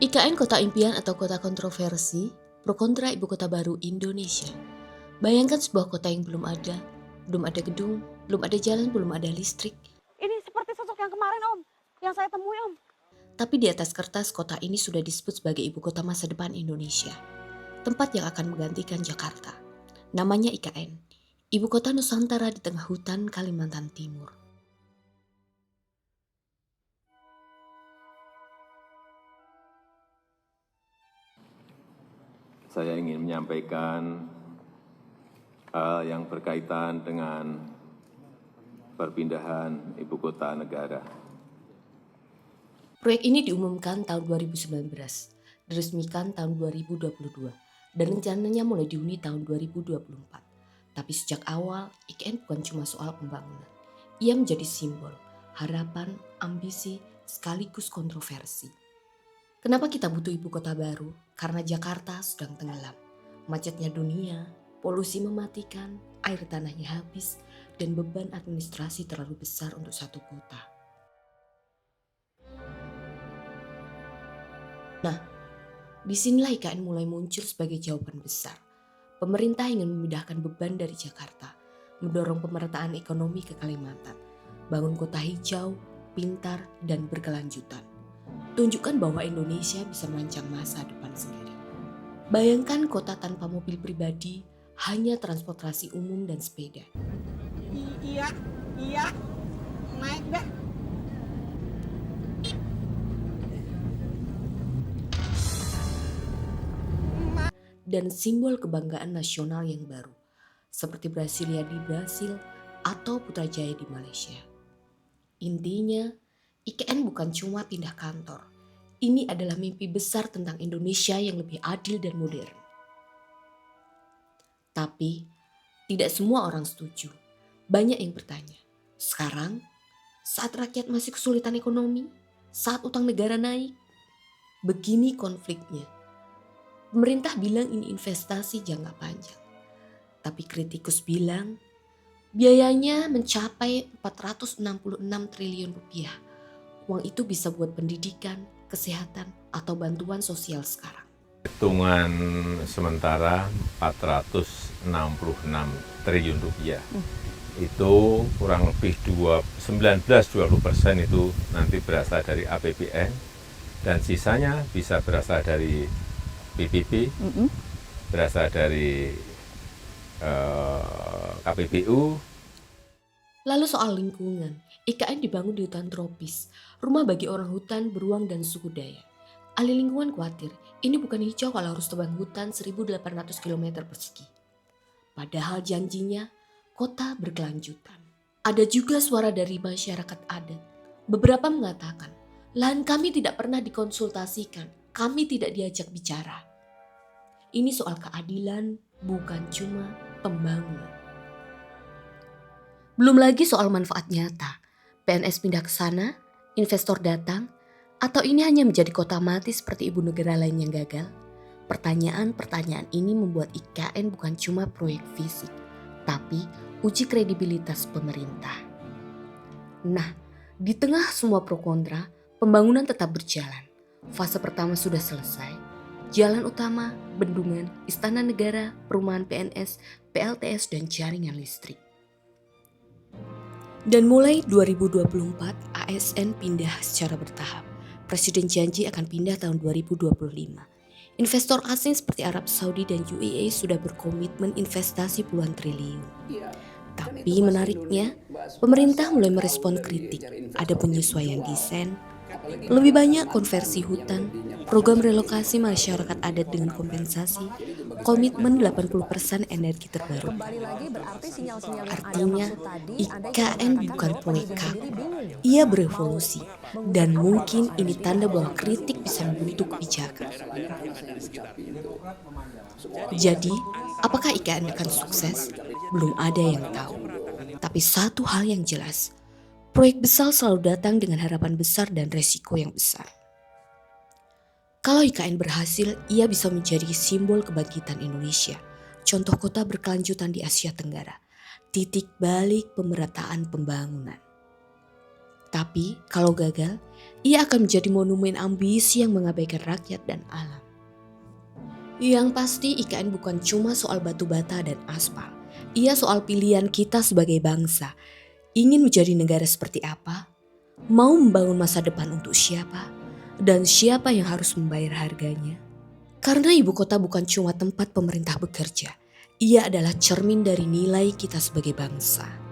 IKN Kota Impian atau Kota Kontroversi, pro kontra Ibu Kota Baru Indonesia. Bayangkan sebuah kota yang belum ada gedung, belum ada jalan, belum ada listrik. Ini seperti sosok yang kemarin Om, yang saya temui Om. Tapi di atas kertas kota ini sudah disebut sebagai ibu kota masa depan Indonesia. Tempat yang akan menggantikan Jakarta. Namanya IKN, Ibu Kota Nusantara di tengah hutan Kalimantan Timur. Saya ingin menyampaikan hal yang berkaitan dengan perpindahan ibu kota negara. Proyek ini diumumkan tahun 2019, diresmikan tahun 2022, dan rencananya mulai dihuni tahun 2024. Tapi sejak awal, IKN bukan cuma soal pembangunan. Ia menjadi simbol, harapan, ambisi, sekaligus kontroversi. Kenapa kita butuh ibu kota baru? Karena Jakarta sedang tenggelam. Macetnya dunia, polusi mematikan, air tanahnya habis, dan beban administrasi terlalu besar untuk satu kota. Nah, disinilah IKN mulai muncul sebagai jawaban besar. Pemerintah ingin memindahkan beban dari Jakarta, mendorong pemerataan ekonomi ke Kalimantan, bangun kota hijau, pintar, dan berkelanjutan. Tunjukkan bahwa Indonesia bisa merancang masa depan sendiri. Bayangkan kota tanpa mobil pribadi, hanya transportasi umum dan sepeda. Iya, naik dah. Dan simbol kebanggaan nasional yang baru, seperti Brasilia di Brasil atau Putrajaya di Malaysia. Intinya, IKN bukan cuma pindah kantor. Ini adalah mimpi besar tentang Indonesia yang lebih adil dan modern. Tapi, tidak semua orang setuju. Banyak yang bertanya, sekarang saat rakyat masih kesulitan ekonomi, saat utang negara naik, begini konfliknya. Pemerintah bilang ini investasi jangka panjang. Tapi kritikus bilang biayanya mencapai 466 triliun rupiah. Uang itu bisa buat pendidikan, kesehatan, atau bantuan sosial sekarang. Hitungan sementara 466 triliun rupiah. Itu kurang lebih 19-20% itu nanti berasal dari APBN dan sisanya bisa berasal dari PPP, berasal dari KPBU. Lalu soal lingkungan, IKN dibangun di hutan tropis, rumah bagi orang hutan, beruang, dan suku Dayak. Ahli lingkungan khawatir, ini bukan hijau kalau harus tebang hutan 1.800 km persegi. Padahal janjinya, kota berkelanjutan. Ada juga suara dari masyarakat adat. Beberapa mengatakan, lahan kami tidak pernah dikonsultasikan, kami tidak diajak bicara. Ini soal keadilan, bukan cuma pembangunan. Belum lagi soal manfaat nyata. PNS pindah ke sana, investor datang, atau ini hanya menjadi kota mati seperti ibu negara lain yang gagal? Pertanyaan-pertanyaan ini membuat IKN bukan cuma proyek fisik, tapi uji kredibilitas pemerintah. Nah, di tengah semua pro kontra, pembangunan tetap berjalan. Fase pertama sudah selesai. Jalan utama, bendungan, istana negara, perumahan PNS, PLTS, dan jaringan listrik. Dan mulai 2024, ASN pindah secara bertahap. Presiden janji akan pindah tahun 2025. Investor asing seperti Arab Saudi dan UAE sudah berkomitmen investasi puluhan triliun. Tapi menariknya, pemerintah mulai merespon kritik. Ada penyesuaian desain, lebih banyak konversi hutan, program relokasi masyarakat adat dengan kompensasi, komitmen 80% energi terbarukan. Artinya, IKN bukan proyek kaku, ia berevolusi. Dan mungkin ini tanda bahwa kritik bisa membentuk kebijakan. Jadi, apakah IKN akan sukses? Belum ada yang tahu. Tapi satu hal yang jelas, proyek besar selalu datang dengan harapan besar dan resiko yang besar. Kalau IKN berhasil, ia bisa menjadi simbol kebangkitan Indonesia. Contoh kota berkelanjutan di Asia Tenggara. Titik balik pemerataan pembangunan. Tapi kalau gagal, ia akan menjadi monumen ambisi yang mengabaikan rakyat dan alam. Yang pasti IKN bukan cuma soal batu bata dan aspal. Ia soal pilihan kita sebagai bangsa. Ingin menjadi negara seperti apa? Mau membangun masa depan untuk siapa? Dan siapa yang harus membayar harganya? Karena ibu kota bukan cuma tempat pemerintah bekerja. Ia adalah cermin dari nilai kita sebagai bangsa.